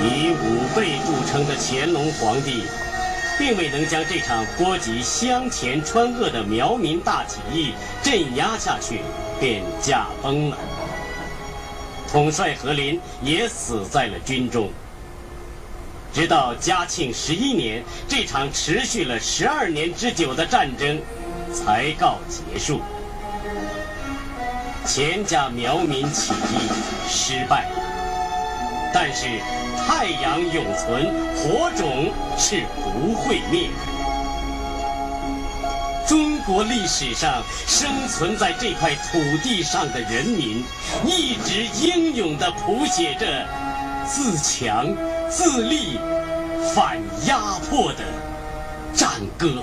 以武备著称的乾隆皇帝，并未能将这场波及湘黔川鄂的苗民大起义镇压下去，便驾崩了。统帅何林也死在了军中。直到嘉庆11年，这场持续了12年之久的战争才告结束。钱家苗民起义失败了，但是太阳永存，火种是不会灭的。中国历史上生存在这块土地上的人民，一直英勇地谱写着自强自立、反压迫的战歌。